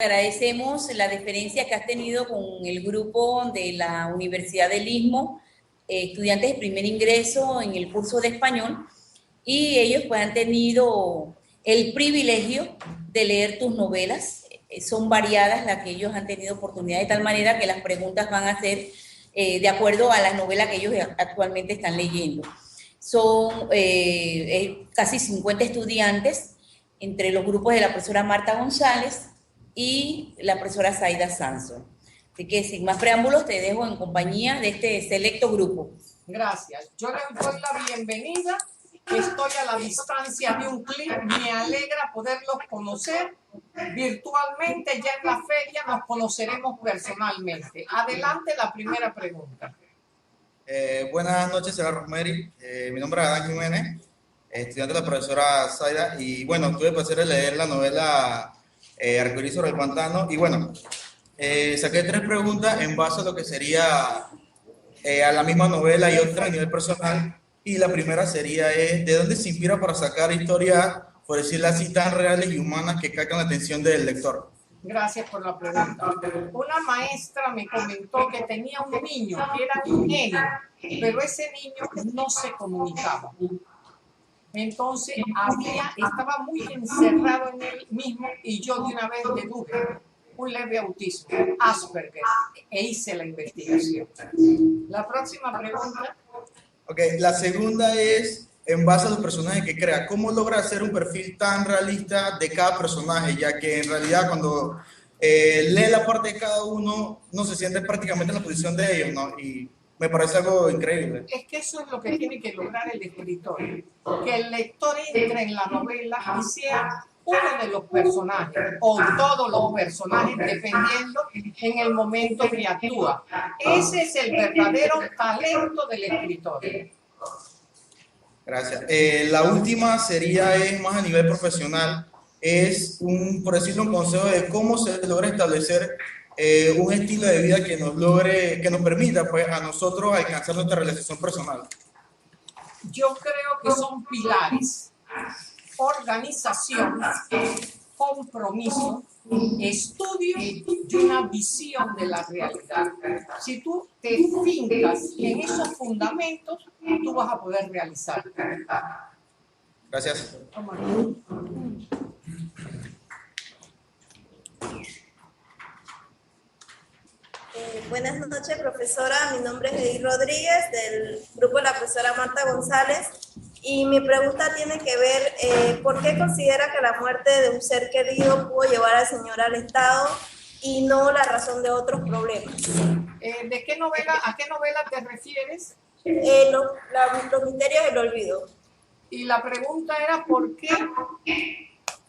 Agradecemos la deferencia que has tenido con el grupo de la Universidad del Istmo, estudiantes de primer ingreso en el curso de español, y ellos pues han tenido el privilegio de leer tus novelas. Son variadas las que ellos han tenido oportunidad, de tal manera que las preguntas van a ser de acuerdo a las novelas que ellos actualmente están leyendo. Son casi 50 estudiantes entre los grupos de la profesora Marta González y la profesora Zaida Sanson. Así que sin más preámbulos te dejo en compañía de este selecto grupo. Gracias. Yo les doy la bienvenida. Estoy a la distancia de un clic. Me alegra poderlos conocer virtualmente. Ya en la feria nos conoceremos personalmente. Adelante la primera pregunta. Buenas noches, señora Rosemary. Mi nombre es Adán Jiménez, estudiante de la profesora Zaida. Y bueno, tuve el placer de leer la novela Arcoíris sobre el pantano. Y bueno, saqué 3 preguntas en base a lo que sería a la misma novela y otra a nivel personal. Y la primera sería, ¿de dónde se inspira para sacar historias, por decirlo así, tan reales y humanas que captan la atención del lector? Gracias por la pregunta. Una maestra me comentó que tenía un niño que era un genio, pero ese niño no se comunicaba. Entonces estaba muy encerrado en él mismo y yo de una vez deduje un leve autismo, Asperger, e hice la investigación. La próxima pregunta. Ok, la segunda es, en base a los personajes que crea, ¿cómo logra hacer un perfil tan realista de cada personaje? Ya que en realidad cuando lee la parte de cada uno, no se siente prácticamente en la posición de ellos, ¿no? Y me parece algo increíble. Es que eso es lo que tiene que lograr el escritor, que el lector entre en la novela y sea uno de los personajes o todos los personajes, dependiendo en el momento que actúa. Ese es el verdadero talento del escritor. Gracias. La última sería más a nivel profesional, es por decirlo, un consejo de cómo se logra establecer un estilo de vida que nos permita pues a nosotros alcanzar nuestra realización personal. Yo creo que son pilares: organización, compromiso, estudio y una visión de la realidad. Si tú te fincas en esos fundamentos, tú vas a poder realizar. Gracias. Buenas noches, profesora. Mi nombre es Edith Rodríguez, del grupo de la profesora Marta González. Y mi pregunta tiene que ver, ¿por qué considera que la muerte de un ser querido pudo llevar al Señor al estado y no la razón de otros problemas? ¿De qué novela, a qué novela te refieres? Los misterios del olvido. Y la pregunta era, ¿por qué?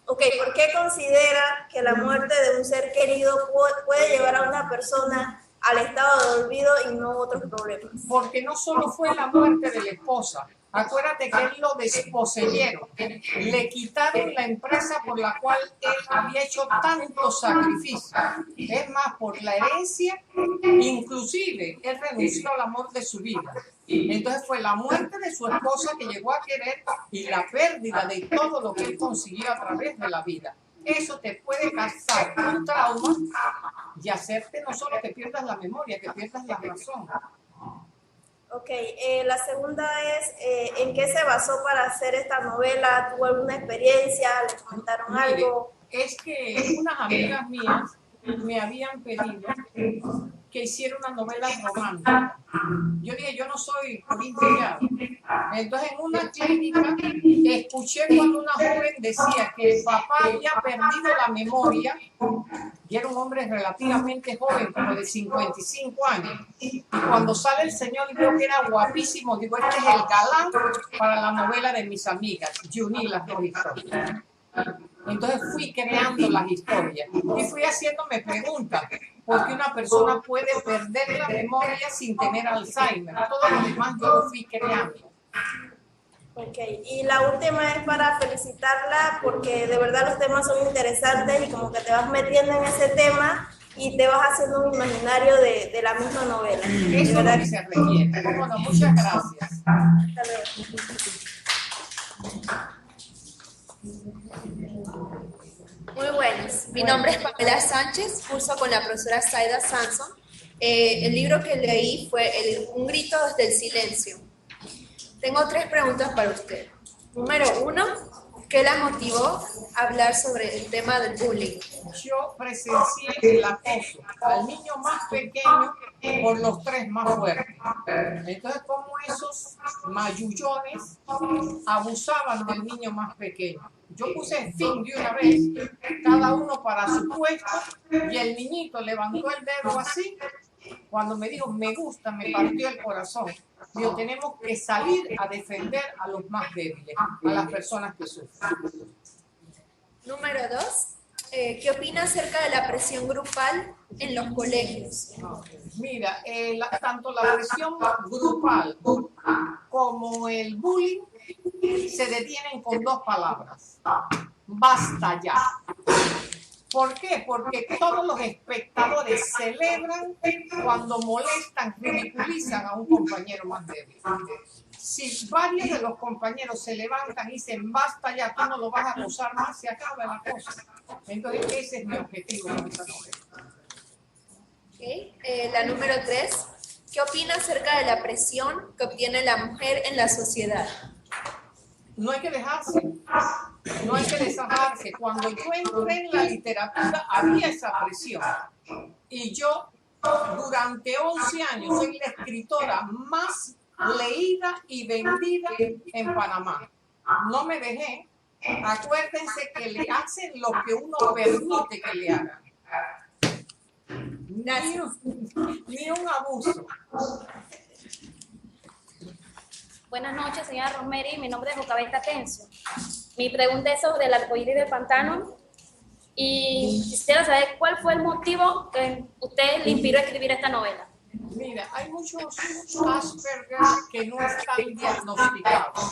Ok, ¿por qué considera que la muerte de un ser querido puede llevar a una persona al estado de olvido y no otros problemas? Porque no solo fue la muerte de la esposa. Acuérdate que él lo desposeyeron, le quitaron la empresa por la cual él había hecho tantos sacrificios. Es más, por la herencia, inclusive, él renunció al amor de su vida. Entonces fue la muerte de su esposa que llegó a querer y la pérdida de todo lo que él consiguió a través de la vida. Eso te puede causar un trauma y hacerte no solo que pierdas la memoria, que pierdas la razón. Ok, la segunda es, ¿en qué se basó para hacer esta novela? ¿Tuvo alguna experiencia? ¿Le comentaron algo? Es que unas amigas mías me habían pedido que hiciera una novela romántica. Yo dije, yo no soy corintiano. Entonces, en una clínica, escuché cuando una joven decía que el papá había perdido la memoria, y era un hombre relativamente joven, como de 55 años. Y cuando sale el señor, digo que era guapísimo, digo, este es el galán para la novela de mis amigas. Yo uní las dos historias. Entonces fui creando las historias y fui haciéndome preguntas. ¿Por qué una persona puede perder la memoria sin tener Alzheimer? Todo lo demás yo lo fui creando. Ok, y la última es para felicitarla porque de verdad los temas son interesantes y como que te vas metiendo en ese tema y te vas haciendo un imaginario de la misma novela. Eso es lo que se requiere. Bueno, muchas gracias. Hasta luego. Muy buenas. Mi nombre es Pamela Sánchez, curso con la profesora Zaida Sanson. El libro que leí fue Un grito desde el silencio. Tengo 3 preguntas para usted. Número 1, ¿qué la motivó a hablar sobre el tema del bullying? Yo presencié el acoso al niño más pequeño por los 3 más fuertes. Entonces, como esos mayullones abusaban del niño más pequeño. Yo puse fin de una vez, cada uno para su puesto, y el niñito levantó el dedo así. Cuando me dijo, me gusta, me partió el corazón. Digo, tenemos que salir a defender a los más débiles, a las personas que sufren. Número 2, ¿qué opina acerca de la presión grupal en los colegios? Mira, tanto la presión grupal como el bullying se detienen con 2 palabras. Basta ya. ¿Por qué? Porque todos los espectadores celebran cuando molestan, ridiculizan a un compañero más débil. Si varios de los compañeros se levantan y dicen, basta ya, tú no lo vas a gozar más, se acaba la cosa. Entonces, ese es mi objetivo en esta novela. Okay. La número 3, ¿qué opina acerca de la presión que obtiene la mujer en la sociedad? No hay que dejarse, no hay que desajarse. Cuando yo entré en la literatura había esa presión. Y yo durante 11 años soy la escritora más leída y vendida en Panamá. No me dejé. Acuérdense que le hacen lo que uno permite que le hagan. Ni un abuso. Buenas noches, señora Rosemary. Mi nombre es Jocabeta Tencio. Mi pregunta es sobre el arcoíris del pantano y quisiera saber cuál fue el motivo que usted le inspiró a escribir esta novela. Mira, hay muchos Asperger que no están diagnosticados.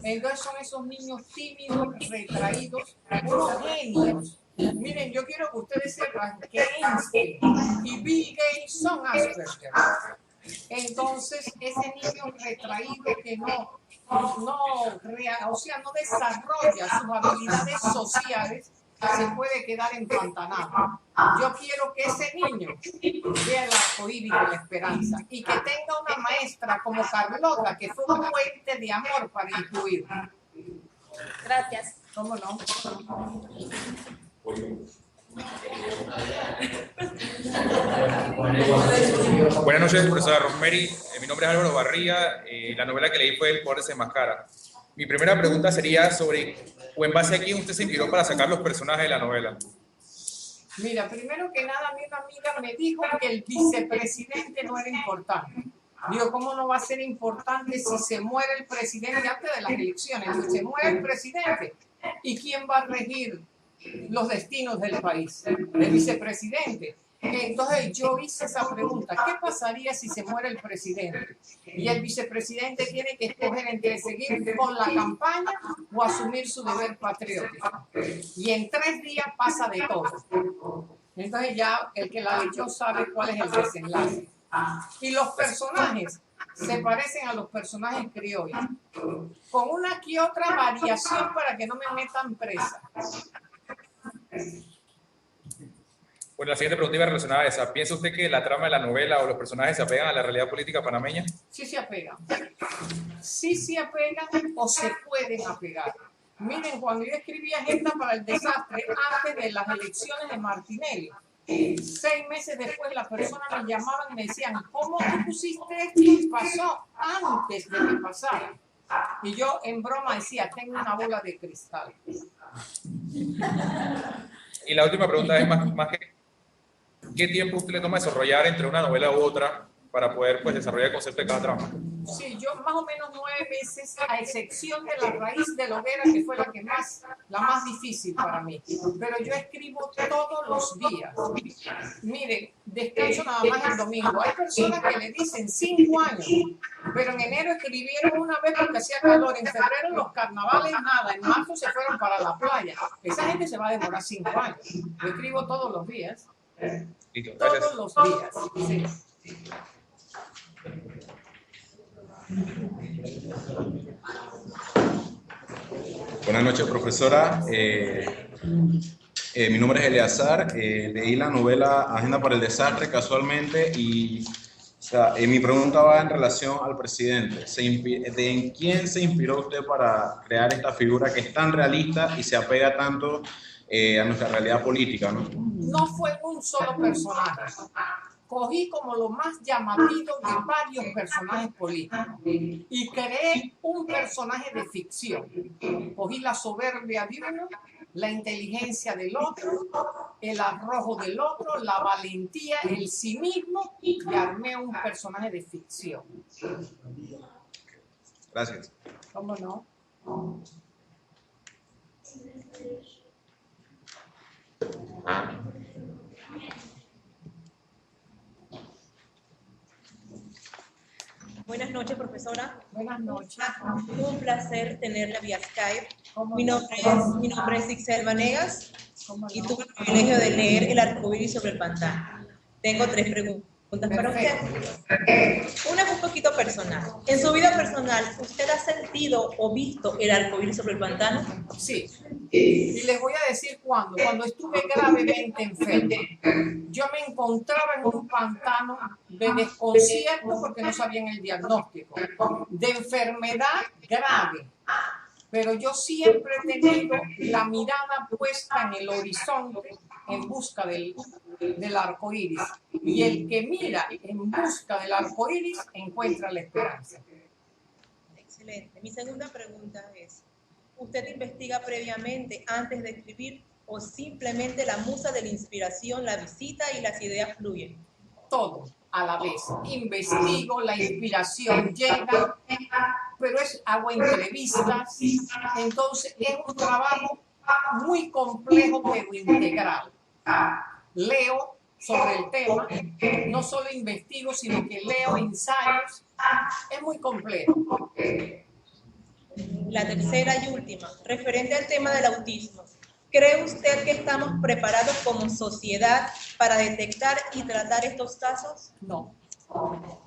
Entonces son esos niños tímidos, retraídos, unos genios. Miren, yo quiero que ustedes sepan que Einstein y Bill Gates son Asperger. Entonces, ese niño retraído que no desarrolla sus habilidades sociales, se puede quedar empantanado. Yo quiero que ese niño vea el arcoíris de la esperanza y que tenga una maestra como Carlota, que fue un puente de amor para incluir. Gracias. ¿Cómo no? Buenas noches, profesora Rosemary. Mi nombre es Álvaro Barría. La novela que leí fue El poder se enmascara. Mi primera pregunta sería sobre, o en base a quién usted se inspiró para sacar los personajes de la novela. Mira, primero que nada, una amiga me dijo que el vicepresidente no era importante. Digo, ¿cómo no va a ser importante si se muere el presidente antes de las elecciones? Si se muere el presidente, ¿y quién va a regir los destinos del país? El vicepresidente. Entonces yo hice esa pregunta, ¿qué pasaría si se muere el presidente? Y el vicepresidente tiene que escoger entre seguir con la campaña o asumir su deber patriótico. Y en 3 días pasa de todo. Entonces ya el que la leyó sabe cuál es el desenlace. Y los personajes se parecen a los personajes criollos, con una que otra variación para que no me metan presa. Bueno, la siguiente pregunta iba relacionada a esa. ¿Piensa usted que la trama de la novela o los personajes se apegan a la realidad política panameña? Sí se apegan. Sí se apegan o se pueden apegar. Miren, cuando yo escribí Agenda para el Desastre, antes de las elecciones de Martinelli, 6 meses después las personas me llamaban y me decían, ¿cómo tú pusiste esto y pasó antes de que pasara? Y yo en broma decía, tengo una bola de cristal. Y la última pregunta es más que ¿qué tiempo usted le toma desarrollar entre una novela u otra para poder desarrollar el concepto de cada trama? Sí, yo más o menos 9 meses, a excepción de La raíz de la hoguera, que fue la más difícil para mí. Pero yo escribo todos los días. Miren, descanso nada más el domingo. Hay personas que le dicen 5 años, pero en enero escribieron una vez porque hacía calor, en febrero los carnavales nada, en marzo se fueron para la playa. Esa gente se va a demorar 5 años. Yo escribo todos los días. Todos los días. Sí. Buenas noches, profesora. Mi nombre es Eleazar, leí la novela Agenda para el Desastre casualmente y mi pregunta va en relación al presidente. ¿En quién se inspiró usted para crear esta figura que es tan realista y se apega tanto a nuestra realidad política, ¿no? No fue un solo personaje. Cogí como lo más llamativo de varios personajes políticos y creé un personaje de ficción. Cogí la soberbia de uno, la inteligencia del otro, el arrojo del otro, la valentía, el cinismo, y armé un personaje de ficción. Gracias. ¿Cómo no? Buenas noches, profesora. Buenas noches. Un placer tenerla vía Skype. ¿Cómo Mi no? nombre es Ixel Vanegas ¿Cómo y no? tuve el privilegio de leer El arcoíris sobre el pantano. Tengo 3 preguntas para usted. Una es un poquito personal. En su vida personal, ¿usted ha sentido o visto el arcoíris sobre el pantano? Sí. Y les voy a decir cuándo. Cuando estuve gravemente enfermo. Yo me encontraba en un pantano de desconcierto porque no sabían el diagnóstico, de enfermedad grave. Pero yo siempre he tenido la mirada puesta en el horizonte en busca del arco iris. Y el que mira en busca del arco iris encuentra la esperanza. Excelente. Mi segunda pregunta es, ¿usted investiga previamente antes de escribir o simplemente la musa de la inspiración la visita y las ideas fluyen? Todo a la vez. Investigo, la inspiración llega, pero hago entrevistas. Entonces es un trabajo muy complejo pero integral. Leo sobre el tema, no solo investigo, sino que leo ensayos. Es muy complejo. La tercera y última, referente al tema del autismo. ¿Cree usted que estamos preparados como sociedad para detectar y tratar estos casos? No,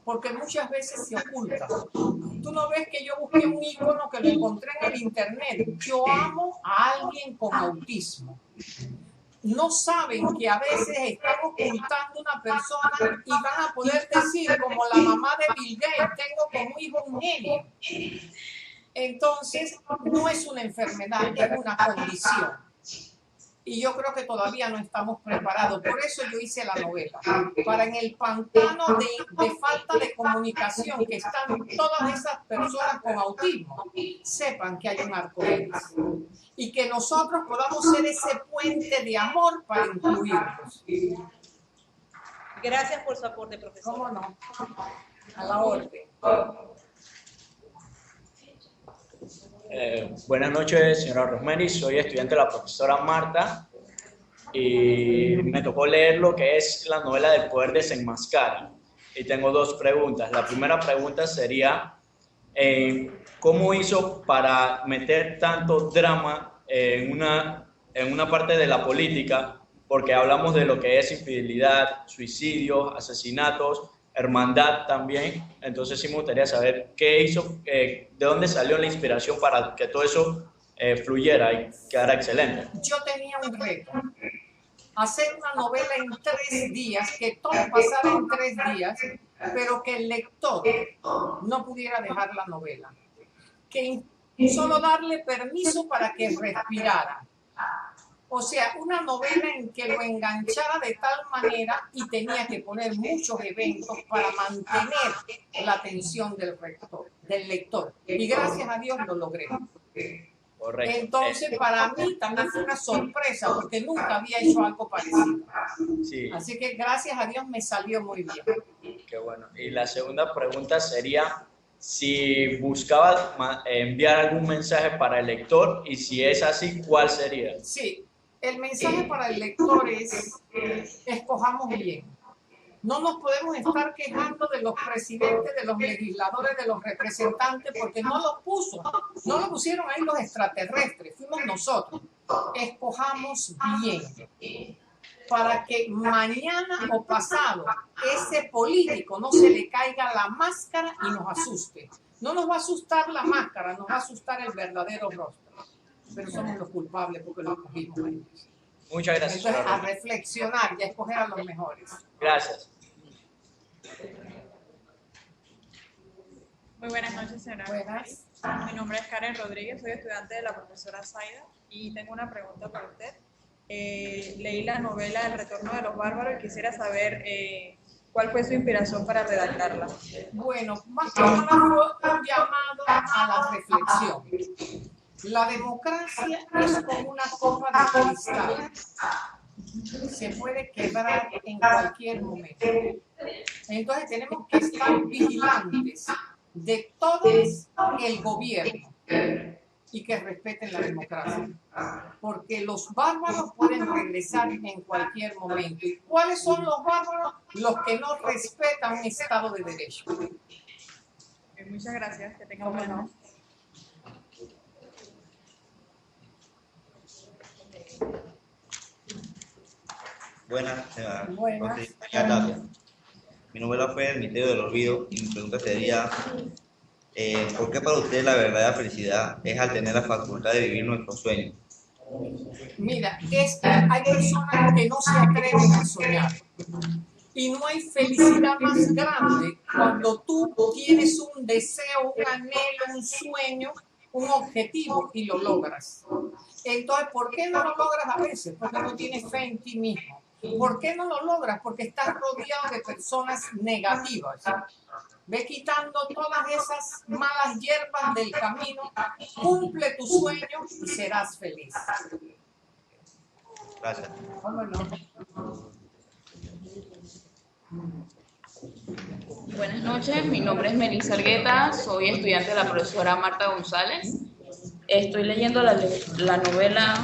porque muchas veces se oculta. Tú no ves que yo busqué un ícono que lo encontré en el internet. Yo amo a alguien con autismo. No saben que a veces están ocultando una persona y van a poder decir, como la mamá de Bill Gates, tengo como hijo un genio. Entonces, no es una enfermedad, es una condición. Y yo creo que todavía no estamos preparados. Por eso yo hice la novela. Para en el pantano de falta de comunicación que están todas esas personas con autismo, sepan que hay un arcoíris. Y que nosotros podamos ser ese puente de amor para incluirlos. Gracias por su aporte, profesor. ¿Cómo no? A la orden. Buenas noches, señora Rosemary. Soy estudiante de la profesora Marta y me tocó leer lo que es la novela del poder desenmascara. Y tengo 2 preguntas. La primera pregunta sería, ¿cómo hizo para meter tanto drama en una parte de la política? Porque hablamos de lo que es infidelidad, suicidios, asesinatos, hermandad también. Entonces sí me gustaría saber qué hizo, de dónde salió la inspiración para que todo eso fluyera y quedara excelente. Yo tenía un reto, hacer una novela en 3 días, que todo pasara en 3 días, pero que el lector no pudiera dejar la novela, que solo darle permiso para que respirara. O sea, una novela en que lo enganchara de tal manera y tenía que poner muchos eventos para mantener la atención del lector. Y gracias a Dios lo logré. Correcto. Entonces, para mí también fue una sorpresa porque nunca había hecho algo parecido. Sí. Así que gracias a Dios me salió muy bien. Qué bueno. Y la segunda pregunta sería si buscaba enviar algún mensaje para el lector y si es así, ¿cuál sería? Sí. El mensaje para el lector es, escojamos bien. No nos podemos estar quejando de los presidentes, de los legisladores, de los representantes, porque no los pusieron ahí los extraterrestres, fuimos nosotros. Escojamos bien, para que mañana o pasado ese político no se le caiga la máscara y nos asuste. No nos va a asustar la máscara, nos va a asustar el verdadero rostro. Pero somos los culpables porque lo escogimos. Muchas gracias. Entonces, a señora. reflexionar y a escoger a los mejores. Gracias. Muy buenas noches, señora. Buenas. Mi nombre es Karen Rodríguez, soy estudiante de la profesora Zaida y tengo una pregunta para usted. Leí la novela El retorno de los bárbaros y quisiera saber cuál fue su inspiración para redactarla. Bueno, más que nada fue un llamado a la reflexión. La democracia es como una copa de cristal. Se puede quebrar en cualquier momento. Entonces tenemos que estar vigilantes de todo el gobierno y que respeten la democracia. Porque los bárbaros pueden regresar en cualquier momento. ¿Y cuáles son los bárbaros? Los que no respetan un Estado de Derecho. Muchas gracias, que tenga buen día. Buenas, señora. Buenas. Señora Tapia. Mi novela fue El misterio del olvido y mi pregunta sería, ¿por qué para usted la verdadera felicidad es al tener la facultad de vivir nuestros sueños? Mira, es que hay personas que no se atreven a soñar. Y no hay felicidad más grande cuando tú tienes un deseo, un anhelo, un sueño, un objetivo y lo logras. Entonces, ¿por qué no lo logras a veces? Porque no tienes fe en ti mismo. ¿Por qué no lo logras? Porque estás rodeado de personas negativas. Ve quitando todas esas malas hierbas del camino, cumple tu sueño y serás feliz. Gracias. ¿Cómo no? Buenas noches, mi nombre es Melissa Argueta, soy estudiante de la profesora Marta González. Estoy leyendo la novela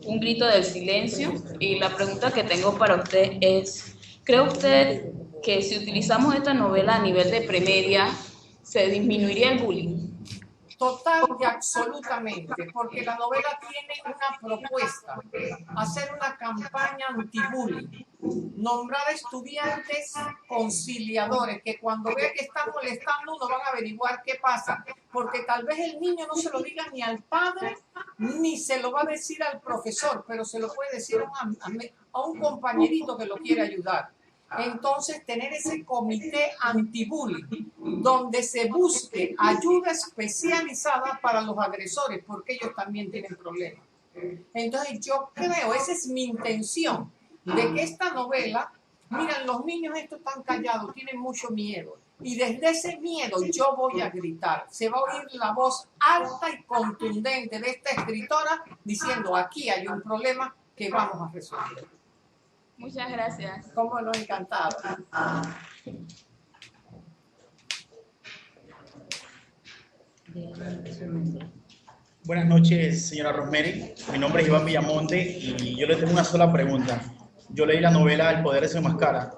Un grito del silencio y la pregunta que tengo para usted es, ¿cree usted que si utilizamos esta novela a nivel de premedia se disminuiría el bullying? Total y absolutamente, porque la novela tiene una propuesta, hacer una campaña anti-bullying, nombrar a estudiantes conciliadores, que cuando vean que están molestando uno van a averiguar qué pasa, porque tal vez el niño no se lo diga ni al padre, ni se lo va a decir al profesor, pero se lo puede decir a un compañerito que lo quiere ayudar. Entonces, tener ese comité anti-bullying, donde se busque ayuda especializada para los agresores, porque ellos también tienen problemas. Entonces, yo creo, esa es mi intención, de que esta novela, miren, los niños estos están callados, tienen mucho miedo, y desde ese miedo yo voy a gritar. Se va a oír la voz alta y contundente de esta escritora diciendo, aquí hay un problema que vamos a resolver. Muchas gracias. Cómo no, encantado. Buenas noches, señora Rosemary. Mi nombre es Iván Villamonte y yo le tengo una sola pregunta. Yo leí la novela El poder desenmascara.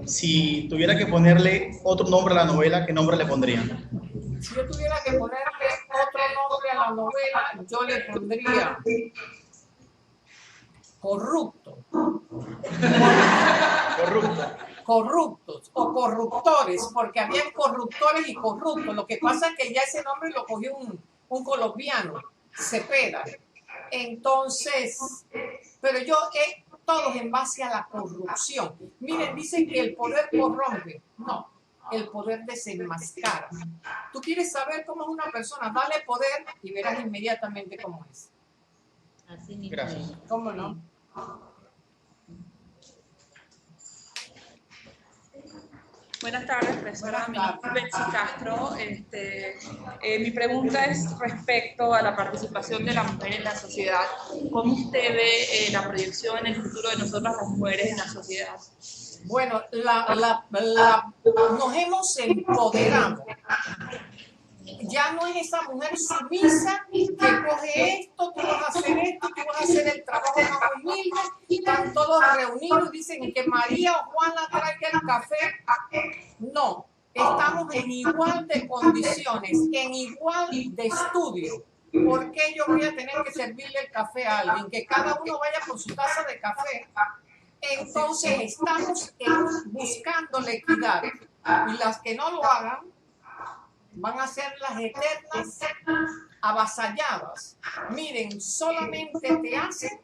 Si tuviera que ponerle otro nombre a la novela, ¿qué nombre le pondrían? Si yo tuviera que ponerle otro nombre a la novela, yo le pondría Corrupto. Corruptos o corruptores, porque habían corruptores y corruptos. Lo que pasa es que ya ese nombre lo cogió un colombiano, Cepeda. Entonces, pero todos en base a la corrupción. Miren, dicen que el poder corrompe. No, el poder desenmascara. Tú quieres saber cómo es una persona, dale poder y verás inmediatamente cómo es. Gracias. ¿Cómo no? Buenas tardes, profesora. Mi nombre es Betsy Castro. Mi pregunta es respecto a la participación de la mujer en la sociedad. ¿Cómo usted ve la proyección en el futuro de nosotras las mujeres en la sociedad? Bueno, nos hemos empoderado. Ya no es esa mujer sumisa que coge esto, tú vas a hacer esto, tú vas a hacer el trabajo más humilde, y están todos reunidos y dicen que María o Juana traiga el café. No, estamos en igual de condiciones, en igual de estudio. ¿Por qué yo voy a tener que servirle el café a alguien? Que cada uno vaya con su taza de café. Entonces estamos buscando la equidad, y las que no lo hagan van a ser las eternas avasalladas. Miren, solamente te hacen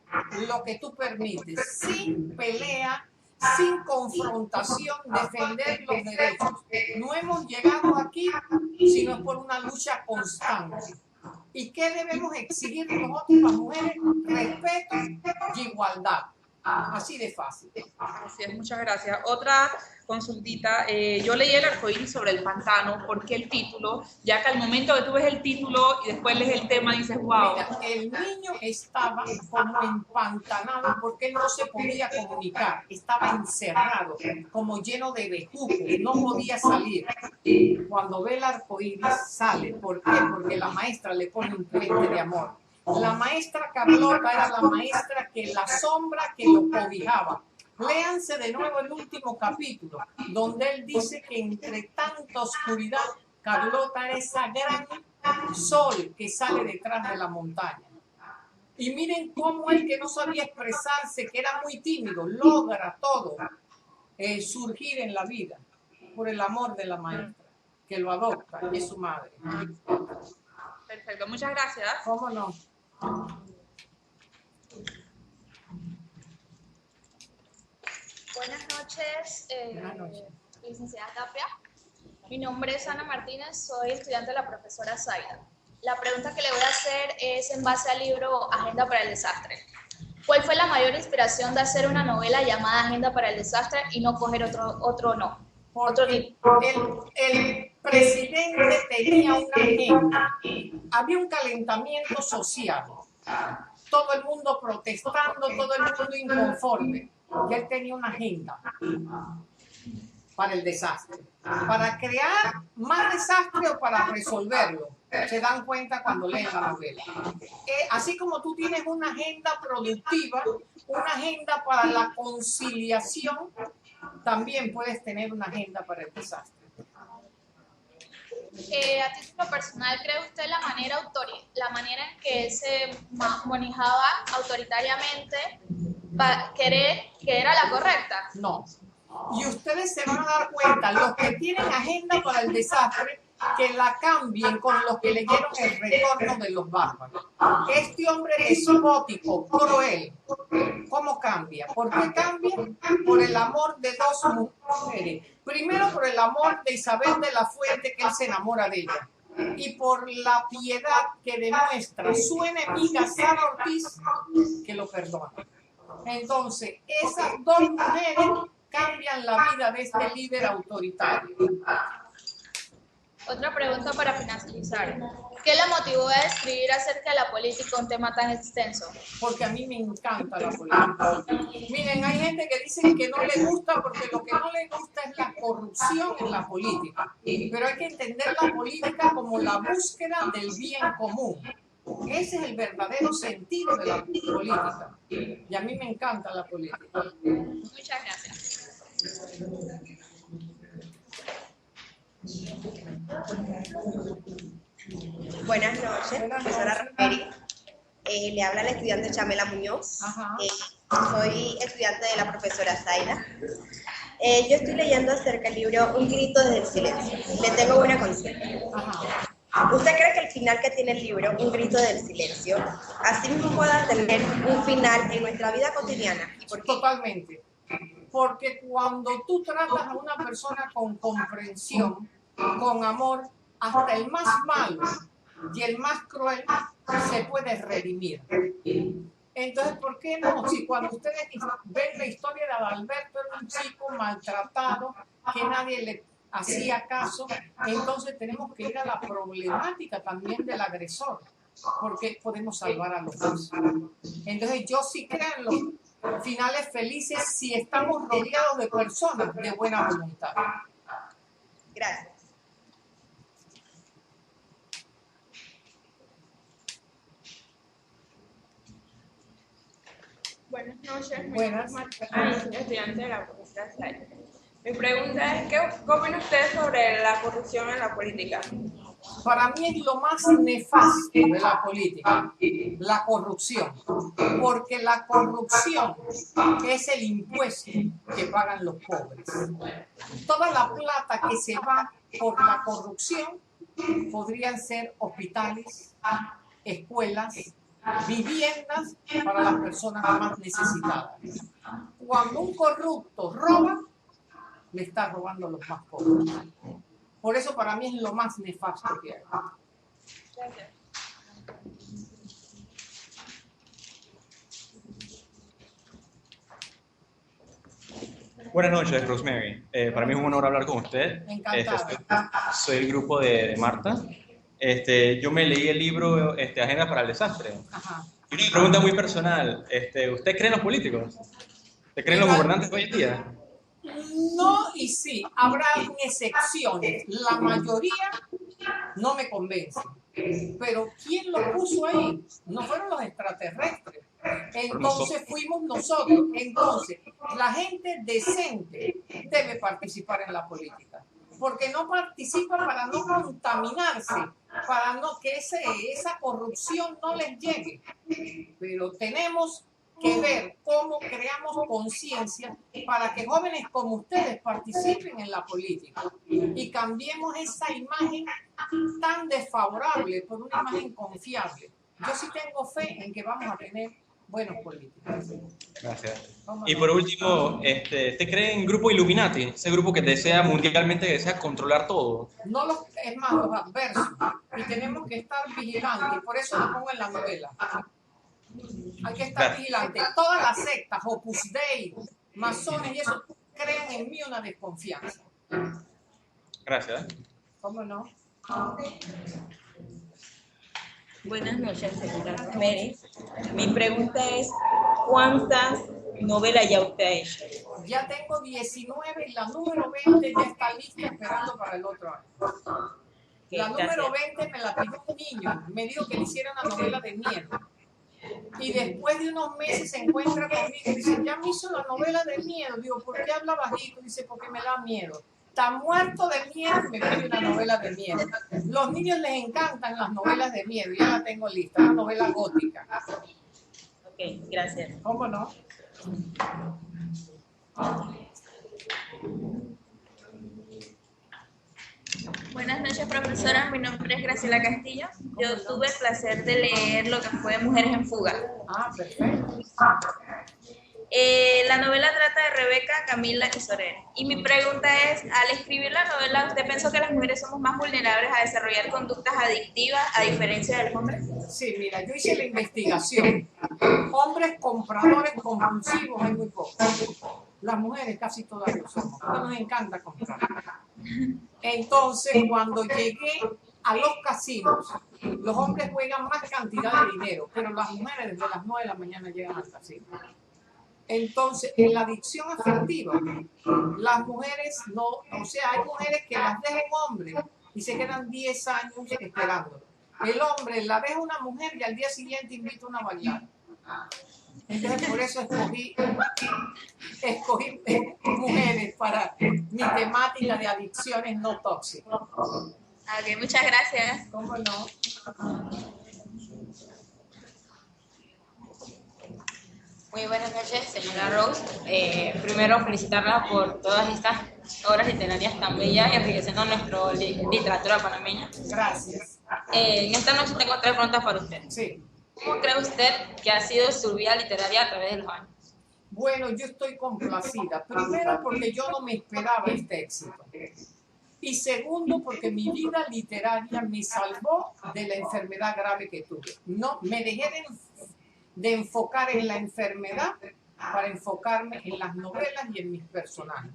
lo que tú permites, sin pelea, sin confrontación, defender los derechos. No hemos llegado aquí sino por una lucha constante. ¿Y qué debemos exigir nosotros las mujeres? Respeto y igualdad. Así de fácil. Así es, muchas gracias. Otra consultita. Yo leí El arcoíris sobre el pantano. ¿Por qué el título? Ya que al momento que tú ves el título y después lees el tema dices, wow. Mira, el niño estaba como empantanado porque él no se podía comunicar. Estaba encerrado, como lleno de bejucos. No podía salir. Cuando ve el arcoíris sale. ¿Por qué? Porque la maestra le pone un puente de amor. La maestra Carlota era la maestra que la sombra que lo cobijaba. Léanse de nuevo el último capítulo, donde él dice que entre tanta oscuridad, Carlota era esa gran sol que sale detrás de la montaña. Y miren cómo él, que no sabía expresarse, que era muy tímido, logra todo surgir en la vida por el amor de la maestra, que lo adopta y es su madre. Perfecto, muchas gracias. ¿Cómo no? Buenas noches, licenciada Tapia. Mi nombre es Ana Martínez, soy estudiante de la profesora Zaida. La pregunta que le voy a hacer es en base al libro Agenda para el Desastre. ¿Cuál fue la mayor inspiración de hacer una novela llamada Agenda para el Desastre y no coger otro no? Porque el presidente tenía una agenda, había un calentamiento social, todo el mundo protestando, todo el mundo inconforme, y él tenía una agenda para el desastre, para crear más desastre o para resolverlo. Se dan cuenta cuando leen la novela. Así como tú tienes una agenda productiva, una agenda para la conciliación, también puedes tener una agenda para el desastre. A título personal, ¿cree usted la manera en que se manejaba autoritariamente que era la correcta? No. Y ustedes se van a dar cuenta, los que tienen agenda para el desastre, que la cambien con los que leyeron El retorno de los bárbaros. Este hombre despótico, cruel, ¿cómo cambia? ¿Por qué cambia? Por el amor de dos mujeres. Primero por el amor de Isabel de la Fuente, que él se enamora de ella. Y por la piedad que demuestra su enemiga Sara Ortiz, que lo perdona. Entonces, esas dos mujeres cambian la vida de este líder autoritario. Otra pregunta para finalizar. ¿Qué le motivó a escribir acerca de la política, un tema tan extenso? Porque a mí me encanta la política. Miren, hay gente que dice que no le gusta porque lo que no le gusta es la corrupción en la política. Pero hay que entender la política como la búsqueda del bien común. Ese es el verdadero sentido de la política. Y a mí me encanta la política. Muchas gracias. Buenas noches, profesora Rosemary. Le habla la estudiante Chamela Muñoz. Soy estudiante de la profesora Zaida. Yo estoy leyendo acerca del libro Un grito desde el silencio. Le tengo una consulta. ¿Usted cree que el final que tiene el libro, Un grito del silencio, así mismo pueda tener un final en nuestra vida cotidiana? ¿Y por qué? Totalmente. Porque cuando tú tratas a una persona con comprensión, con amor, hasta el más malo y el más cruel se puede redimir. Entonces, ¿por qué no? Si cuando ustedes ven la historia de Adalberto, era un chico maltratado, que nadie le hacía caso, entonces tenemos que ir a la problemática también del agresor, porque podemos salvar a los dos. Entonces, yo sí creo en los finales felices si estamos rodeados de personas de buena voluntad. Gracias. Buenas noches, Buenas. Soy estudiante de la profesora Zaida. Mi pregunta es, ¿qué opina usted sobre la corrupción en la política? Para mí es lo más nefasto de la política, la corrupción, porque la corrupción es el impuesto que pagan los pobres. Toda la plata que se va por la corrupción podrían ser hospitales, escuelas, viviendas para las personas más necesitadas. Cuando un corrupto roba, le está robando a los más pobres. Por eso para mí es lo más nefasto que hay. Buenas noches, Rosemary. Para mí es un honor hablar con usted. Encantada. Soy del grupo de Marta. Yo me leí el libro Agenda para el Desastre. Ajá. Y una pregunta muy personal. ¿Usted cree en los políticos? ¿Usted cree en los gobernantes hoy en día? No y sí, habrá excepciones. La mayoría no me convence. Pero ¿quién lo puso ahí? No fueron los extraterrestres. Entonces fuimos nosotros. Entonces, la gente decente debe participar en la política. Porque no participa para no contaminarse, para no que esa corrupción no les llegue. Pero tenemos que ver cómo creamos conciencia para que jóvenes como ustedes participen en la política y cambiemos esa imagen tan desfavorable por una imagen confiable. Yo sí tengo fe en que vamos a tener buenos políticos. Gracias. Y por último, ¿usted cree en Grupo Illuminati? Ese grupo que desea mundialmente, desea controlar todo. No los, es más, los adversos. Y tenemos que estar vigilantes. Por eso lo pongo en la novela. Hay que estar vigilantes. Todas las sectas, Opus Dei, masones y eso, crean en mí una desconfianza. Gracias. ¿Cómo no? Buenas noches, señora Rosemary. Mi pregunta es, ¿cuántas novelas ya usted ha hecho? Ya tengo 19 y la número 20 ya está lista esperando para el otro año. La número 20 me la pidió un niño, me dijo que le hiciera una novela de miedo. Y después de unos meses se encuentra conmigo y dice, ya me hizo la novela de miedo. Digo, ¿por qué habla bajito? Dice, porque me da miedo. Está muerto de miedo, me pide una novela de miedo. Los niños les encantan las novelas de miedo, ya la tengo lista, una novela gótica. Ok, gracias. ¿Cómo no? Buenas noches, profesora. Mi nombre es Graciela Castillo. Yo tuve el placer de leer lo que fue Mujeres en Fuga. Ah, perfecto. La novela trata de Rebeca, Camila y Soraya. Y mi pregunta es, al escribir la novela, ¿usted pensó que las mujeres somos más vulnerables a desarrollar conductas adictivas a diferencia de los hombres? Sí, mira, yo hice la investigación. Hombres compradores compulsivos hay muy pocos. Las mujeres casi todas lo somos. Nos encanta comprar. Entonces, cuando llegué a los casinos, los hombres juegan más cantidad de dinero, pero las mujeres desde las 9 de la mañana llegan al casino. Entonces, en la adicción afectiva, las mujeres no, o sea, hay mujeres que las deja un hombre y se quedan 10 años esperándolo. El hombre la deja una mujer y al día siguiente invita una a bailar. Entonces, por eso escogí mujeres para mi temática de adicciones no tóxicas. Ok, muchas gracias. ¿Cómo no? Muy buenas noches, señora Rose. Primero, felicitarla por todas estas obras literarias tan bellas y enriqueciendo nuestra literatura panameña. Gracias. En esta noche tengo 3 preguntas para usted. Sí. ¿Cómo cree usted que ha sido su vida literaria a través de los años? Bueno, yo estoy complacida. Primero, porque yo no me esperaba este éxito. Y segundo, porque mi vida literaria me salvó de la enfermedad grave que tuve. No, me dejé de enfocar en la enfermedad para enfocarme en las novelas y en mis personajes.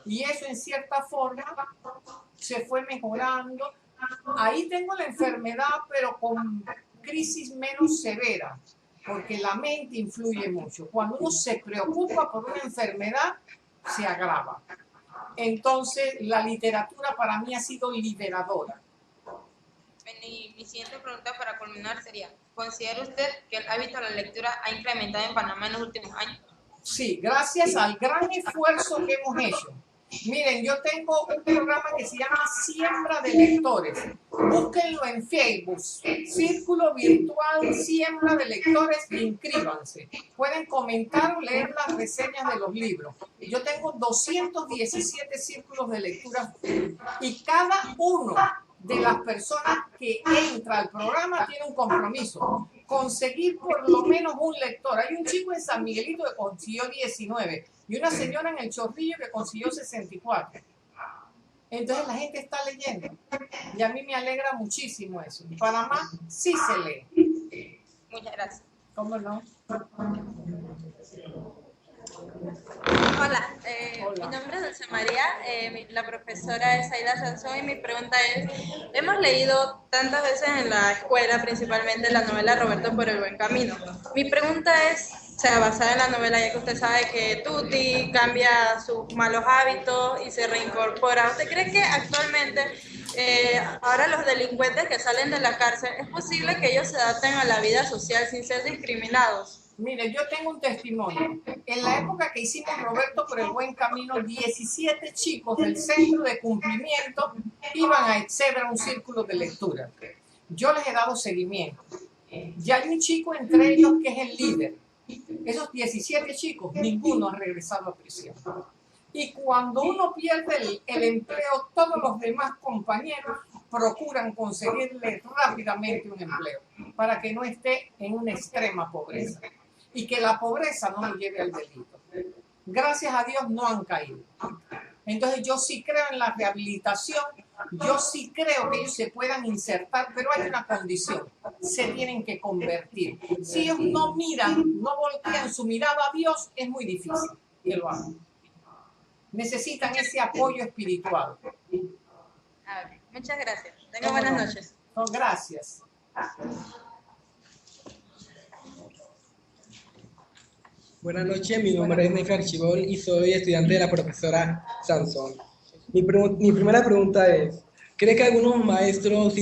Y eso en cierta forma se fue mejorando. Ahí tengo la enfermedad, pero con crisis menos severa, porque la mente influye mucho. Cuando uno se preocupa por una enfermedad, se agrava. Entonces, la literatura para mí ha sido liberadora. Mi siguiente pregunta para culminar sería, ¿considera usted que el hábito de la lectura ha incrementado en Panamá en los últimos años? Sí, gracias al gran esfuerzo que hemos hecho. Miren, yo tengo un programa que se llama Siembra de Lectores. Búsquenlo en Facebook. Círculo Virtual Siembra de Lectores. Inscríbanse. Pueden comentar o leer las reseñas de los libros. Yo tengo 217 círculos de lectura y cada uno de las personas que entra al programa tiene un compromiso. Conseguir por lo menos un lector. Hay un chico en San Miguelito que consiguió 19 y una señora en el Chorrillo que consiguió 64. Entonces la gente está leyendo y a mí me alegra muchísimo eso. En Panamá sí se lee. Muchas gracias. ¿Cómo no? Hola, mi nombre es Dulce María, la profesora es Saida Sansón y mi pregunta es, hemos leído tantas veces en la escuela, principalmente la novela Roberto por el buen camino. Mi pregunta es, o sea, basada en la novela, ya que usted sabe que Tuti cambia sus malos hábitos y se reincorpora, ¿usted cree que actualmente ahora los delincuentes que salen de la cárcel, es posible que ellos se adapten a la vida social sin ser discriminados? Mire, yo tengo un testimonio. En la época que hicimos Roberto por el buen camino, 17 chicos del centro de cumplimiento iban a acceder a un círculo de lectura. Yo les he dado seguimiento. Ya hay un chico entre ellos que es el líder. Esos 17 chicos, ninguno ha regresado a prisión. Y cuando uno pierde el empleo, todos los demás compañeros procuran conseguirle rápidamente un empleo para que no esté en una extrema pobreza y que la pobreza no lo lleve al delito. Gracias a Dios no han caído. Entonces yo sí creo en la rehabilitación, yo sí creo que ellos se puedan insertar, pero hay una condición, se tienen que convertir. Si ellos no miran, no voltean su mirada a Dios, es muy difícil que lo hagan. Necesitan ese apoyo espiritual. Muchas gracias. Tenga buenas noches. No, gracias. Buenas noches, mi nombre es Nefer Archibol y soy estudiante de la profesora Sansón. Mi primera pregunta es, ¿cree que algunos maestros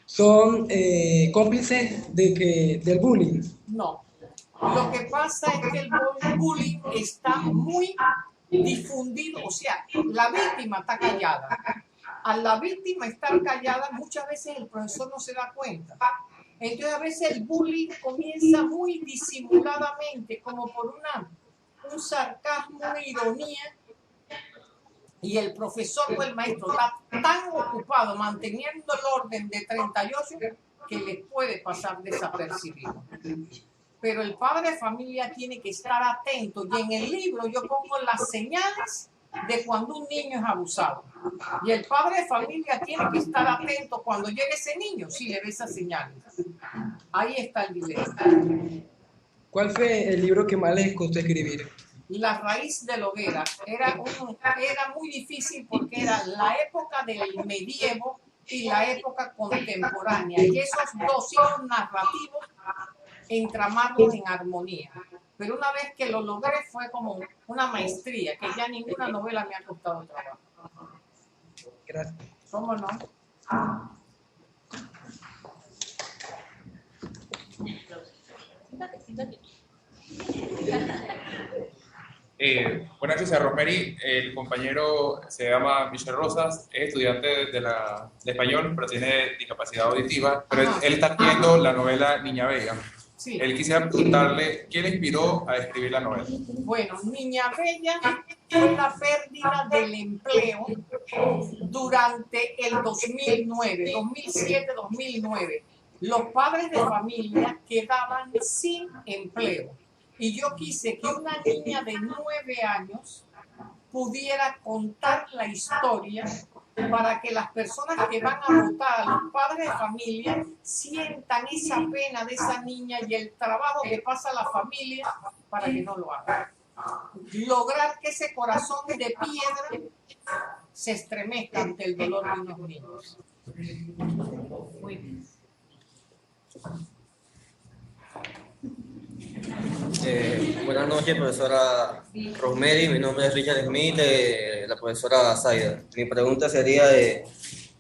son cómplices del bullying? No. Lo que pasa es que el bullying está muy difundido, o sea, la víctima está callada. A la víctima estar callada, muchas veces el profesor no se da cuenta. Entonces a veces el bullying comienza muy disimuladamente, como por un sarcasmo, una ironía, y el profesor o el maestro está tan ocupado manteniendo el orden de 38 que les puede pasar desapercibido. Pero el padre de familia tiene que estar atento, y en el libro yo pongo las señales de cuando un niño es abusado. Y el padre de familia tiene que estar atento cuando llegue ese niño, si le ve esas señales. Ahí está el dilema. ¿Cuál fue el libro que más les costó escribir? La raíz de la hoguera. Era muy difícil porque era la época del medievo y la época contemporánea. Y esos dos hilos narrativos entramarlos en armonía. Pero una vez que lo logré fue como una maestría, que ya ninguna novela me ha costado trabajo. Gracias. ¿Cómo no? Buenas noches a Rosemary. El compañero se llama Michel Rosas, es estudiante de español, pero tiene discapacidad auditiva. Pero él está viendo la novela Niña Bella. Sí. Él quisiera preguntarle, ¿qué le inspiró a escribir la novela? Bueno, Niña Bella fue la pérdida del empleo durante el 2009, 2007-2009. Los padres de familia quedaban sin empleo. Y yo quise que una niña de 9 años pudiera contar la historia para que las personas que van a votar, los padres de familia, sientan esa pena de esa niña y el trabajo que pasa a la familia para que no lo hagan. Lograr que ese corazón de piedra se estremezca ante el dolor de unos niños. Muy bien. Buenas noches, profesora Rosemary. Mi nombre es Richard Smith, la profesora Saida. Mi pregunta sería de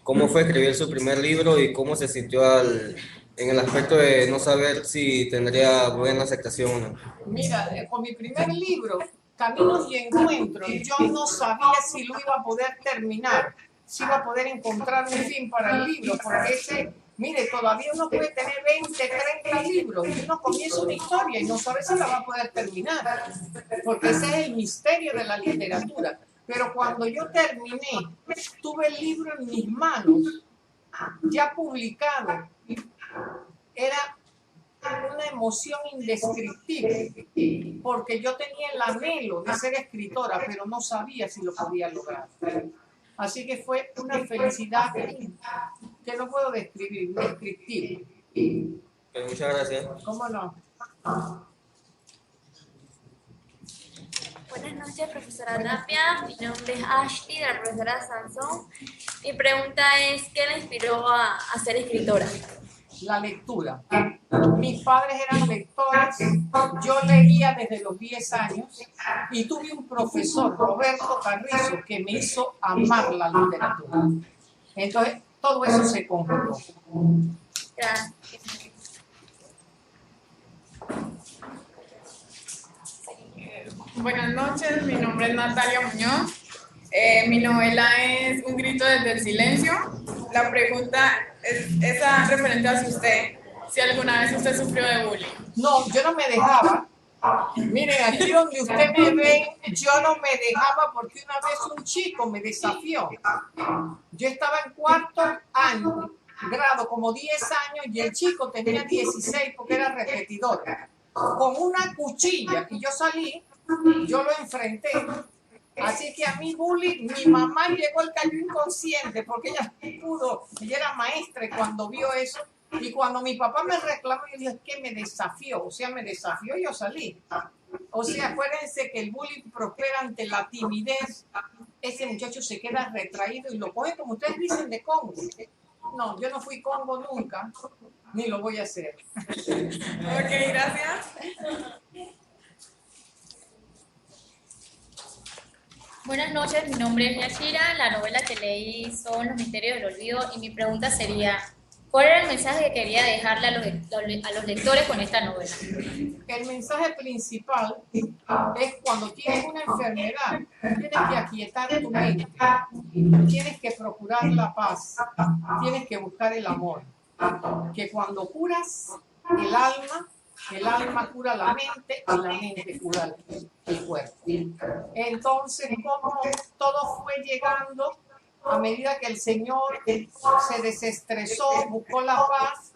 cómo fue escribir su primer libro y cómo se sintió en el aspecto de no saber si tendría buena aceptación o no. Mira, con mi primer libro, Caminos y Encuentros, yo no sabía si lo iba a poder terminar, si iba a poder encontrar un fin para el libro, porque mire, todavía uno puede tener 20, 30 libros y uno comienza una historia y no sabe si la va a poder terminar, porque ese es el misterio de la literatura. Pero cuando yo terminé, tuve el libro en mis manos, ya publicado. Era una emoción indescriptible, porque yo tenía el anhelo de ser escritora, pero no sabía si lo podía lograr. Así que fue una felicidad que no puedo describir, indescriptible. Muchas gracias. ¿Cómo no? Buenas noches, profesora Tapia. Mi nombre es Ashley, de la profesora Sansón. Mi pregunta es, ¿qué la inspiró a ser escritora? La lectura. Mis padres eran lectores, yo leía desde los 10 años y tuve un profesor, Roberto Carrizo, que me hizo amar la literatura. Entonces, todo eso se conjugó. Gracias. Buenas noches, mi nombre es Natalia Muñoz. Mi novela es Un grito desde el silencio. La pregunta es esa referente hacia usted, si alguna vez usted sufrió de bullying. No, yo no me dejaba. Miren, aquí donde usted me ve, yo no me dejaba porque una vez un chico me desafió. Yo estaba en cuarto año, grado, como 10 años, y el chico tenía 16 porque era repetidor. Con una cuchilla, y yo salí, yo lo enfrenté. Así que a mi bullying, mi mamá llegó al cayó inconsciente porque ella pudo, ella era maestra y cuando vio eso, y cuando mi papá me reclamó, yo dije, es que me desafió, o sea, me desafió y yo salí. O sea, acuérdense que el bullying prospera ante la timidez, ese muchacho se queda retraído y lo coge como ustedes dicen de Congo. No, yo no fui Congo nunca, ni lo voy a hacer. Ok, gracias. Buenas noches, mi nombre es Yashira, la novela que leí son Los misterios del olvido y mi pregunta sería, ¿cuál era el mensaje que quería dejarle a los lectores con esta novela? El mensaje principal es cuando tienes una enfermedad, tienes que aquietar tu mente, tienes que procurar la paz, tienes que buscar el amor, que cuando curas el alma cura la mente y la mente cura el cuerpo. Entonces, como todo fue llegando a medida que el Señor se desestresó, buscó la paz,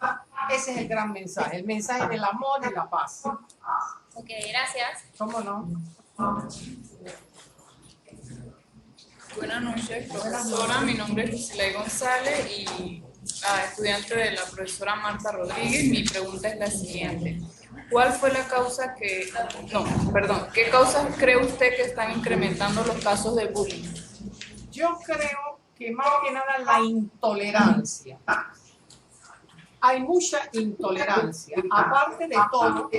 ese es el gran mensaje, el mensaje del amor y la paz. Ok, gracias. ¿Cómo no? Buenas noches, profesora. Mi nombre es Lucilay González y estudiante de la profesora Marta Rodríguez. Mi pregunta es la siguiente. ¿Cuál fue la causa ¿qué causas cree usted que están incrementando los casos de bullying? Yo creo que más que nada la intolerancia. Hay mucha intolerancia. Aparte de todo,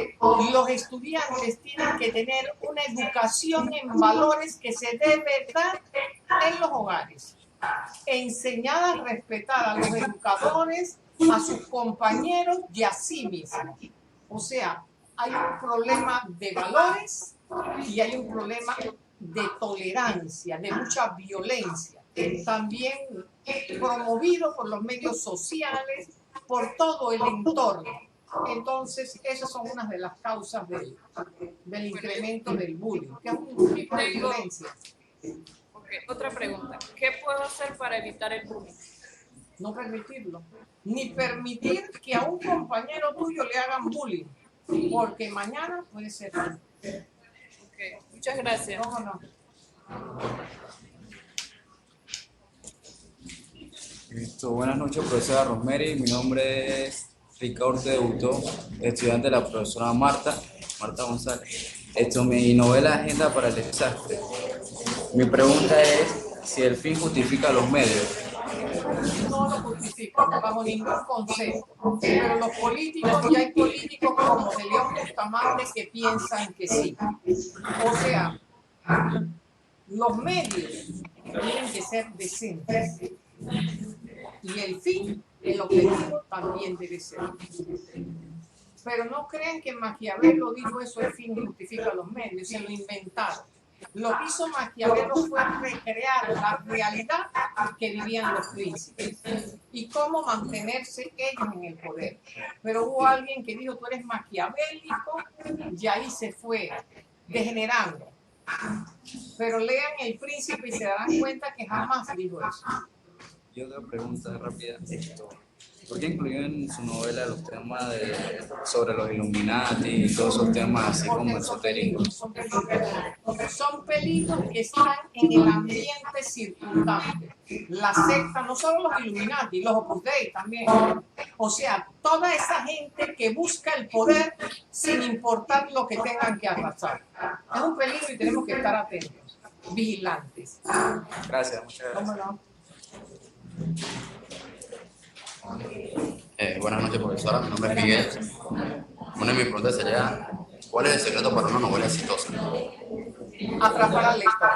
los estudiantes tienen que tener una educación en valores que se debe dar en los hogares. Enseñar a respetar a los educadores, a sus compañeros y a sí mismos. O sea, hay un problema de valores y hay un problema de tolerancia, de mucha violencia. También promovido por los medios sociales, por todo el entorno. Entonces, esas son unas de las causas del incremento del bullying, que es un tipo de violencia. Okay. Otra pregunta. ¿Qué puedo hacer para evitar el bullying? No permitirlo. Ni permitir que a un compañero tuyo le hagan bullying, porque mañana puede ser. Okay. Muchas gracias. ¿Cómo no? Buenas noches, profesora Rosemary. Mi nombre es Ricardo Debutó, estudiante de la profesora Marta González. Mi novela Agenda para el Desastre. Mi pregunta es si el fin justifica los medios. No lo justifico bajo ningún concepto, pero los políticos, y hay políticos como de León Bustamante que piensan que sí. O sea, los medios tienen que ser decentes y el fin, el objetivo también debe ser. Pero no crean que Maquiavelo dijo eso, el fin justifica los medios, se lo inventaron. Lo que hizo Maquiavelo fue recrear la realidad que vivían los príncipes y cómo mantenerse ellos en el poder. Pero hubo alguien que dijo, tú eres maquiavélico, y ahí se fue degenerando. pero lean El Príncipe y se darán cuenta que jamás dijo eso. Y otra pregunta rápida. ¿Por qué incluyó en su novela los temas sobre los Illuminati y todos esos temas así como esotéricos? Son peligros que están en el ambiente circundante. La secta, no solo los Illuminati, los Opus Dei también. O sea, toda esa gente que busca el poder sin importar lo que tengan que arrasar. Es un peligro y tenemos que estar atentos, vigilantes. Gracias, muchas gracias. ¿Cómo no? Buenas noches, profesora. Mi nombre es Miguel. Una de mis preguntas sería, ¿cuál es el secreto para una novela exitosa? Atrapar al lector.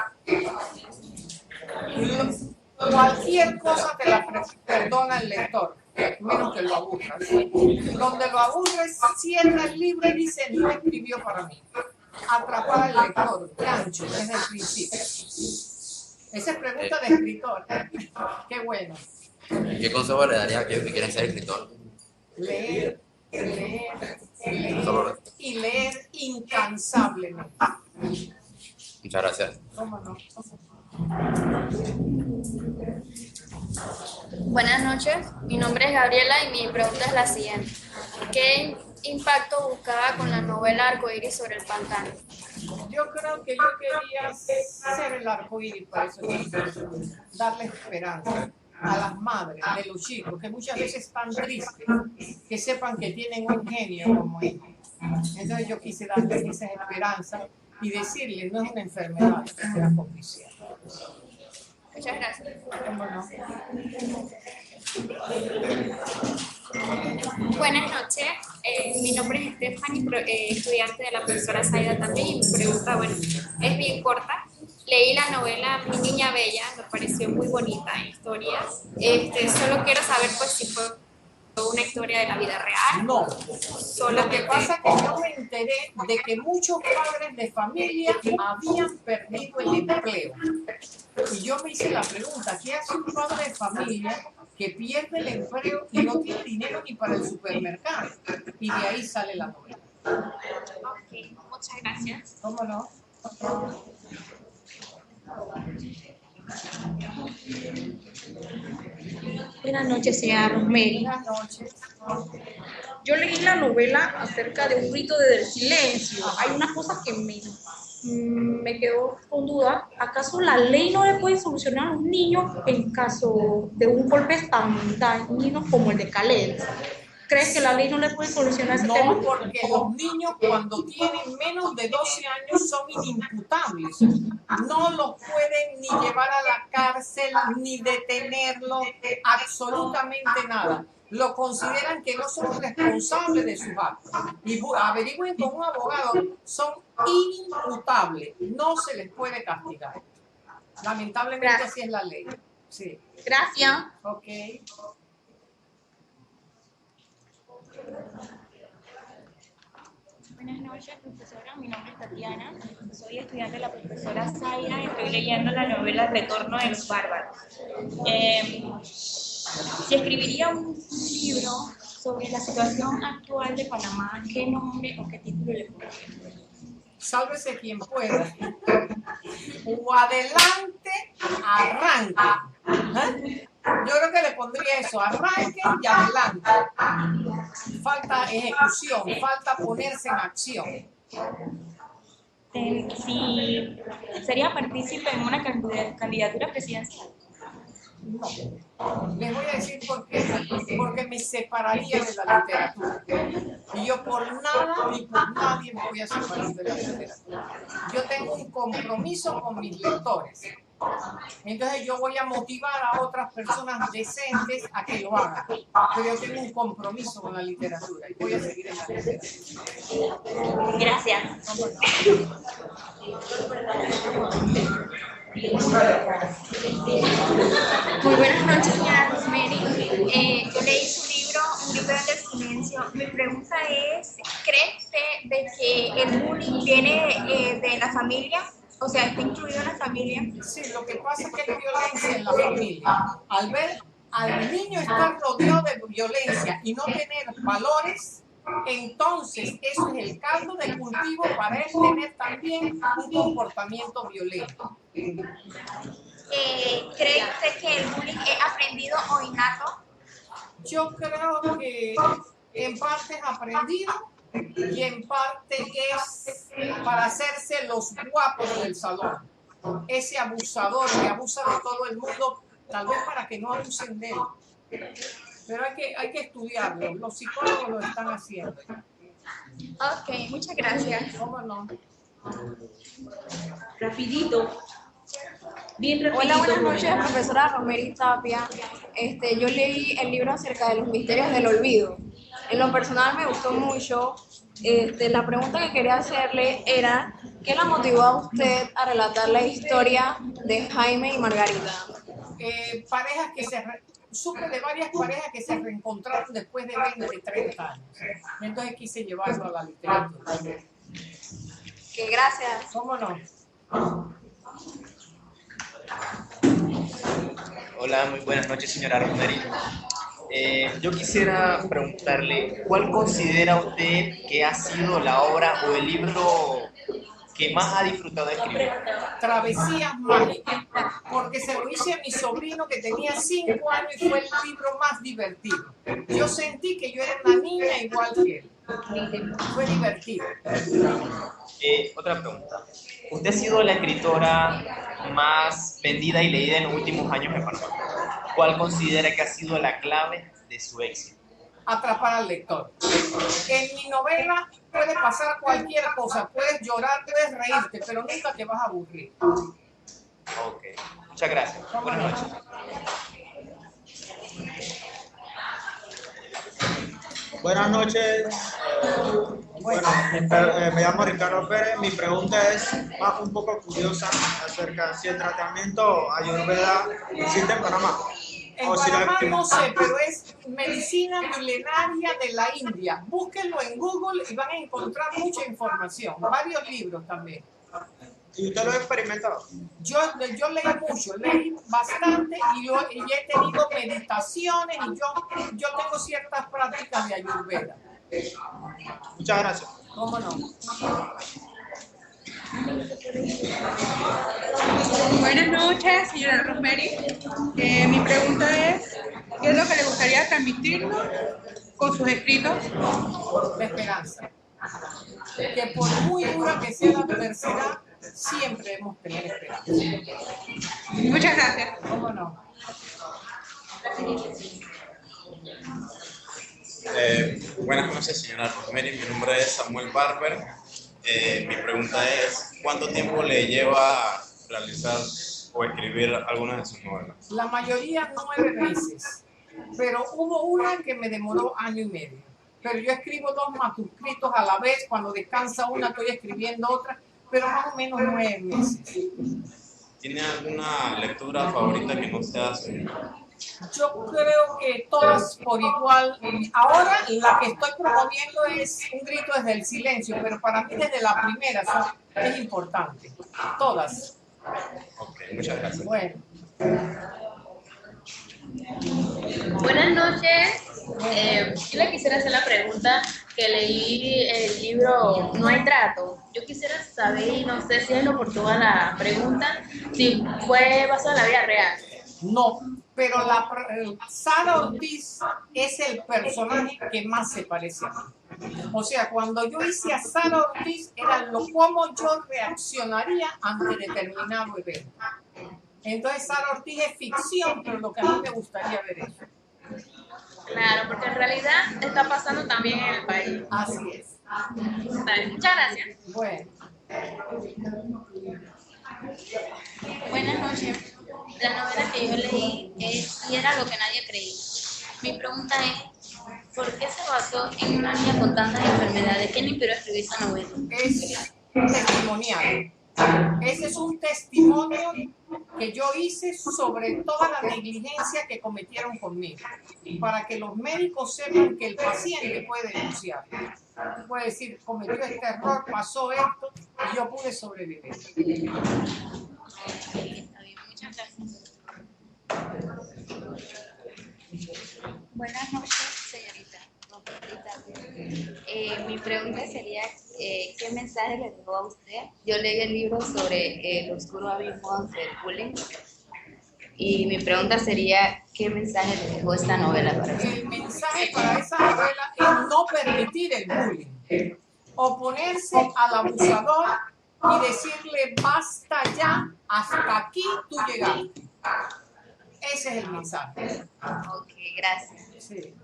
Cualquier cosa te la perdona el lector, menos que lo aburras. Donde lo aburres, cierra el libro y dice, no escribió para mí. Atrapar al lector, gancho, desde el principio. Esa es pregunta de escritor. Qué bueno. ¿Qué consejo le daría a aquellos que quieren ser escritores? Leer, leer, leer y leer incansablemente. Muchas gracias. ¿Cómo no? Buenas noches, mi nombre es Gabriela y mi pregunta es la siguiente. ¿Qué impacto buscaba con la novela Arcoíris sobre el pantano? Yo creo que yo quería ser el arcoíris para esos chicos, darle esperanza a las madres de los chicos que muchas veces están tristes, que sepan que tienen un genio como ellos. Entonces yo quise darles esa esperanza y decirles, no es una enfermedad, es una condición. Muchas gracias. ¿Cómo no? Buenas noches, mi nombre es Stephanie, estudiante de la profesora Zaida también, y mi pregunta, bueno, es bien corta. Leí la novela Mi Niña Bella, me pareció muy bonita historias. Solo quiero saber pues si fue una historia de la vida real. No, Solamente... lo que pasa es que yo me enteré de que muchos padres de familia habían perdido el empleo. Y yo me hice la pregunta, ¿qué hace un padre de familia que pierde el empleo y no tiene dinero ni para el supermercado? Y de ahí sale la novela. Ok, muchas gracias. ¿Cómo no? Buenas noches, señora Rosemary. Buenas noches. Yo leí la novela acerca de un grito del silencio. Hay una cosa que me quedó con duda. ¿Acaso la ley no le puede solucionar a un niño en caso de un golpe tan dañino como el de Khaled? ¿Crees que la ley no le puede solucionar ese tema? No, porque los niños cuando tienen menos de 12 años son inimputables. No los pueden ni llevar a la cárcel, ni detenerlos, absolutamente nada. Lo consideran que no son responsables de sus actos. Y averigüen con un abogado, son inimputables. No se les puede castigar. Lamentablemente así es la ley. Sí. Gracias. Ok. Buenas noches, profesora. Mi nombre es Tatiana. Soy estudiante de la profesora Zaida y estoy leyendo la novela El Retorno de los Bárbaros. Si escribiría un libro sobre la situación actual de Panamá, ¿qué nombre o qué título le pondría? Sálvese quien pueda. O adelante, arranque. Yo creo que le pondría eso, arranque y adelante. Falta ejecución, falta ponerse en acción. Si sería partícipe en una candidatura presidencial. No. Les voy a decir por qué. Porque me separaría de la literatura. Y yo por nada ni por nadie me voy a separar de la literatura. Yo tengo un compromiso con mis lectores. Entonces yo voy a motivar a otras personas decentes a que lo hagan. Pero yo tengo un compromiso con la literatura y voy a seguir en la literatura. Gracias. Muy buenas noches, señora Rosemary. Yo leí su libro, Un grito desde el silencio. Mi pregunta es, ¿cree usted de que el bullying viene de la familia? O sea, ¿está incluido en la familia? Sí, lo que pasa es que hay violencia en la familia. Al ver al niño estar rodeado de violencia y no tener valores, entonces eso es el caldo de cultivo para él tener también un comportamiento violento. ¿Cree usted que el bullying es aprendido o innato? Yo creo que en parte es aprendido y en parte es para hacerse los guapos del salón. Ese abusador que abusa de todo el mundo, tal vez para que no abusen de él. Pero hay que estudiarlo. Los psicólogos lo están haciendo. Ok, muchas gracias. ¿Cómo no? Rapidito. Bien rapidito. Hola, buenas noches, Rubén. profesora Romery Tapia. Yo leí el libro acerca de los misterios del olvido. En lo personal me gustó mucho. La pregunta que quería hacerle era, ¿qué la motivó a usted a relatar la historia de Jaime y Margarita? Parejas que supe de varias parejas que se reencontraron después de 20, 30 años. Entonces quise llevarlo a la literatura. Que gracias. ¿Cómo no? Hola, muy buenas noches, señora Romery. Yo quisiera preguntarle, ¿cuál considera usted que ha sido la obra o el libro que más ha disfrutado de escribir? Travesías Mágicas, porque se lo hice a mi sobrino que tenía 5 años y fue el libro más divertido. Yo sentí que yo era una niña igual que él. Fue divertido. Otra pregunta. Usted ha sido la escritora más vendida y leída en los últimos años en Panamá. ¿Cuál considera que ha sido la clave de su éxito? Atrapar al lector. En mi novela puede pasar cualquier cosa, puedes llorar, puedes reírte, pero nunca te vas a aburrir. Ok, muchas gracias. Buenas noches. Buenas noches. Bueno, me llamo Ricardo Pérez. Mi pregunta es un poco curiosa acerca de si el tratamiento Ayurveda existe en Panamá. En Panamá no sé, pero es medicina milenaria de la India. Búsquenlo en Google y van a encontrar mucha información. Varios libros también. ¿Y usted lo ha experimentado? Yo leí mucho, leí bastante y he tenido meditaciones y yo tengo ciertas prácticas de Ayurveda. Muchas gracias. ¿Cómo no? Buenas noches, señora Romery. Mi pregunta es, ¿qué es lo que le gustaría transmitirnos con sus escritos? La esperanza. Que por muy dura que sea la adversidad, siempre debemos tener esperanza. Muchas gracias. ¿Cómo no? Buenas noches, señora Romery. Mi nombre es Samuel Barber. Mi pregunta es, ¿cuánto tiempo le lleva realizar o escribir algunas de sus novelas? La mayoría 9 meses, pero hubo una que me demoró 1 año y medio. Pero yo escribo 2 manuscritos a la vez, cuando descansa una estoy escribiendo otra, pero más o menos 9 meses. ¿Tiene alguna lectura favorita que no sea su? Yo creo que todas por igual. Ahora la que estoy promoviendo es Un grito desde el silencio, pero para mí desde la primera es importante. Todas. Ok, muchas gracias. Bueno. Buenas noches. Yo le quisiera hacer la pregunta que leí el libro No hay trato. Yo quisiera saber, y no sé si es lo por toda la pregunta, si fue basada en la vida real. No, pero Sara Ortiz es el personaje que más se parece a mí. O sea, cuando yo hice a Sara Ortiz, era cómo yo reaccionaría ante determinado evento. Entonces, Sara Ortiz es ficción, pero lo que a mí me gustaría ver es eso. Claro, porque en realidad está pasando también en el país. Así es. Vale, muchas gracias. Bueno. Buenas noches. La novela que yo leí es Y era lo que nadie creía. Mi pregunta es, ¿por qué se basó en una niña con tantas enfermedades? ¿Quién le inspiró a escribir esa novela? Es testimonial. Ese es un testimonio que yo hice sobre toda la negligencia que cometieron conmigo, para que los médicos sepan que el paciente puede denunciar. Puede decir, cometió este error, pasó esto, y yo pude sobrevivir. Muchas gracias. Buenas noches, señorita. pregunta sería, ¿qué mensaje le dejó a usted? Yo leí el libro sobre el oscuro abismo del bullying y mi pregunta sería, ¿qué mensaje le dejó esta novela para usted? El mensaje para esa novela es no permitir el bullying, oponerse al abusador y decirle basta ya, hasta aquí tú llegaste. Ese es el mensaje. Ok, gracias. Sí.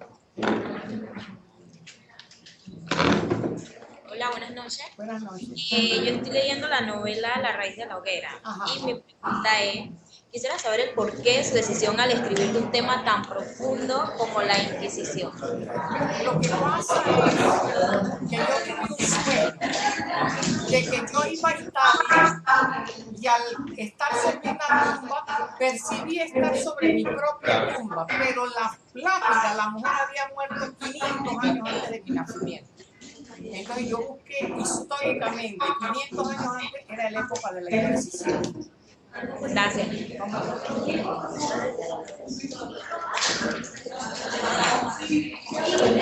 Hola, buenas noches. Buenas noches. Yo estoy leyendo la novela La raíz de la hoguera. Y mi pregunta es, quisiera saber el porqué de su decisión al escribir de un tema tan profundo como la Inquisición. Lo que pasa es que yo tuve un sueño de que yo iba a Italia y al estar sobre una tumba percibí estar sobre mi propia tumba, pero la lápida, la mujer había muerto 500 años antes de mi nacimiento. Entonces yo busqué históricamente, 500 años antes era la época de la Inquisición. Gracias.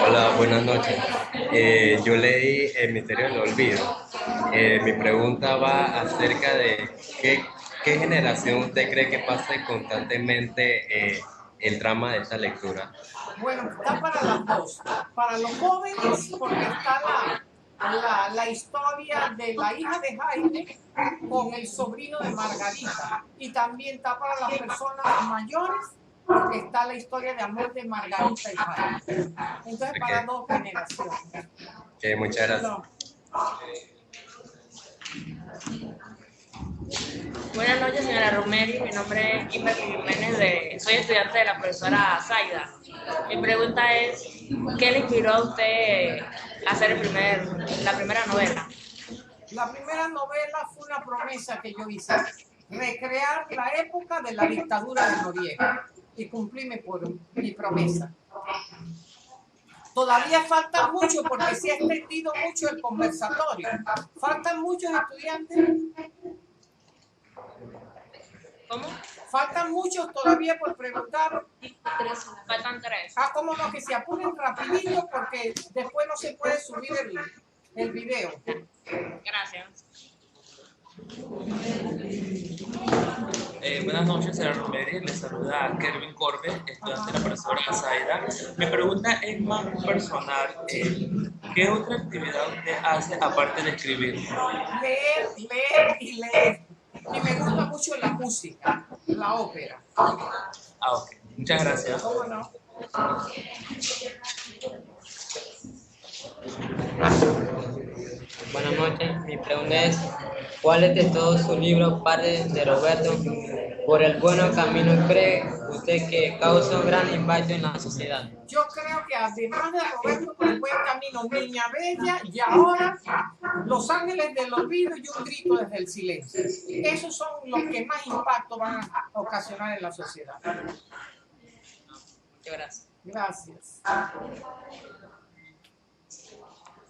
Hola, buenas noches. Yo leí El misterio del olvido. Mi pregunta va acerca de qué generación usted cree que pase constantemente el trama de esta lectura. Bueno, está para las dos. Para los jóvenes, porque está la historia de la hija de Jaime con el sobrino de Margarita. Y también está para las personas mayores, porque está la historia de amor de Margarita y Jaime. Entonces, para dos generaciones. Muchas gracias. Buenas noches, señora Romeri. Mi nombre es Kimberly Jiménez, soy estudiante de la profesora Zaida. Mi pregunta es, ¿qué le inspiró a usted a hacer la primera novela? La primera novela fue una promesa que yo hice, recrear la época de la dictadura de Noriega, y cumplí mi promesa. Todavía falta mucho porque se ha extendido mucho el conversatorio. Faltan muchos estudiantes. ¿Cómo? Faltan muchos todavía por preguntar. Faltan 3. Ah, cómo no, que se apuren rapidito porque después no se puede subir el video. Gracias. Buenas noches, señora Romeri. Les saluda Kervin Corbe, estudiante de la profesora Zaida. Mi pregunta es más personal. ¿Qué otra actividad usted hace aparte de escribir? Leer y leer. Y me gusta mucho la música, la ópera. Ah, ok. Muchas gracias. ¿Cómo no? Buenas noches, mi pregunta es, ¿cuáles de todos sus libros, Padres de Roberto, por el buen camino, cree usted que causa un gran impacto en la sociedad? Yo creo que además de Roberto por el buen camino, Niña Bella y ahora Los Ángeles del Olvido y Un grito desde el silencio. Esos son los que más impacto van a ocasionar en la sociedad. Muchas gracias. Gracias.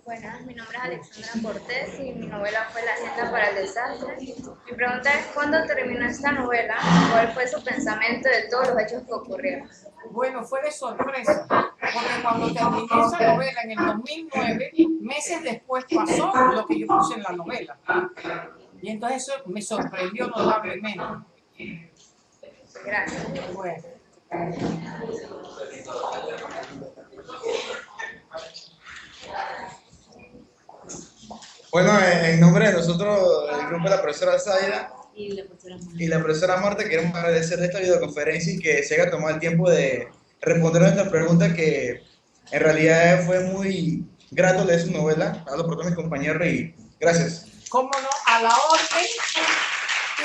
Buenas, mi nombre es Alexandra Cortés y mi novela fue La Agenda para el Desastre. Mi pregunta es, ¿cuándo terminó esta novela? ¿Cuál fue su pensamiento de todos los hechos que ocurrieron? Bueno, fue de sorpresa, porque cuando terminé esa novela en el 2009, meses después pasó lo que yo puse en la novela. Y entonces eso me sorprendió notablemente. Gracias. Bueno. Bueno, en nombre de nosotros, el grupo de la profesora Zaida y la profesora Marta, queremos agradecer esta videoconferencia y que se haya tomado el tiempo de responder a nuestra pregunta, que en realidad fue muy grato leer su novela. Hablo por todos mis compañeros y gracias. Cómo no, a la orden. Y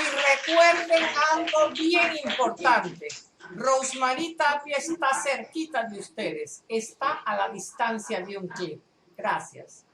recuerden algo bien importante. Rosmarie Tapia está cerquita de ustedes. Está a la distancia de un clic. Gracias.